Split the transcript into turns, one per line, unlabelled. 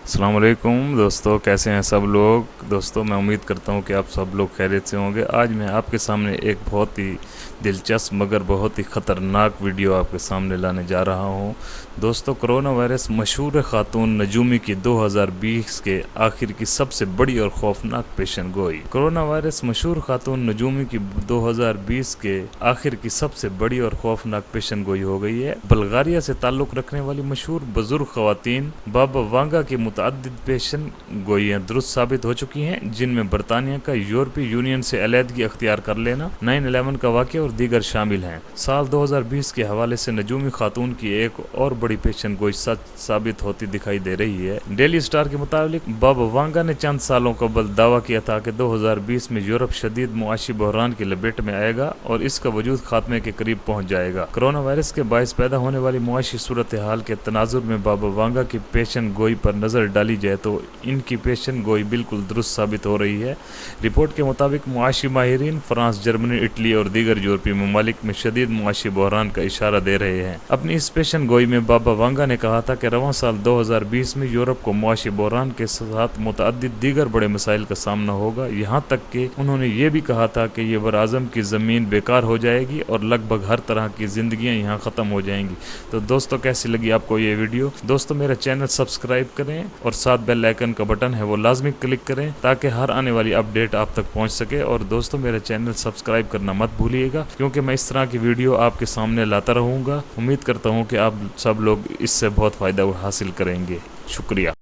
अस्सलाम वालेकुम दोस्तों, कैसे हैं सब लोग। दोस्तों मैं उम्मीद करता हूं कि आप सब लोग खैरियत से होंगे। आज मैं आपके सामने एक बहुत ही दिलचस्प मगर बहुत ही ख़तरनाक वीडियो आपके सामने लाने जा रहा हूं। दोस्तों, कोरोना वायरस मशहूर खातून नजूमी की 2020 के आखिर की सबसे बड़ी और खौफनाक पेशन गोई। कोरोना वायरस मशहूर खातून नजूमी की 2020 के आखिर की सबसे बड़ी और खौफनाक पेशन गोई हो गई है। बल्गारिया से ताल्लुक़ रखने वाली मशहूर बुजुर्ग ख़वातीन बाबा वांगा की मुतअद्दिद पेशन गोइयाँ दुरुस्त साबित हो चुकी हैं, जिनमें बरतानिया का यूरोपीय यूनियन से अलहदगी अख्तियार कर लेना, 9/11 का वाक़या और दीगर शामिल हैं। साल 2020 के हवाले से नजूमी खातून की एक और बड़ी पेशन गोई सच साबित होती दिखाई दे रही है। डेली स्टार के मुताबिक बाबा वांगा ने चंद सालों कबल दावा किया था कि 2020 में यूरोप शदीद मुआशी बहरान की लपेट में आएगा और इसका वजूद खात्मे के करीब पहुँच जाएगा। कोरोना वायरस के बायस पैदा होने वाली मुआशी सूरत हाल के तनाजुर में बाबा वांगा की पेशन गोई पर नज़र डाली जाए तो इनकी पेशन गोई बिल्कुल दुरुस्त साबित हो रही है। रिपोर्ट के मुताबिक मुआशी माहिरीन फ्रांस, जर्मनी, इटली और दीगर यूरोपीय ममालिक में शदीद मुआशी बहरान का इशारा दे रहे हैं। अपनी इस पेशन गोई में बाबा वांगा ने कहा था कि रवां साल 2020 में यूरोप को मुआशी बहरान के साथ मुतअद्दिद दीगर बड़े मसाइल का सामना होगा। यहाँ तक कि उन्होंने ये भी कहा था कि ये बरआज़म की ज़मीन बेकार हो जाएगी और लगभग हर तरह की ज़िंदगियाँ यहाँ ख़त्म हो जाएंगी। तो दोस्तों, कैसी लगी आपको ये वीडियो? दोस्तों, मेरा चैनल सब्सक्राइब करें और साथ बेल आइकन का बटन है वो लाजमी क्लिक करें ताकि हर आने वाली अपडेट आप तक पहुंच सके। और दोस्तों, मेरा चैनल सब्सक्राइब करना मत भूलिएगा, क्योंकि मैं इस तरह की वीडियो आपके सामने लाता रहूँगा। उम्मीद करता हूँ कि आप सब लोग इससे बहुत फ़ायदा हासिल करेंगे। शुक्रिया।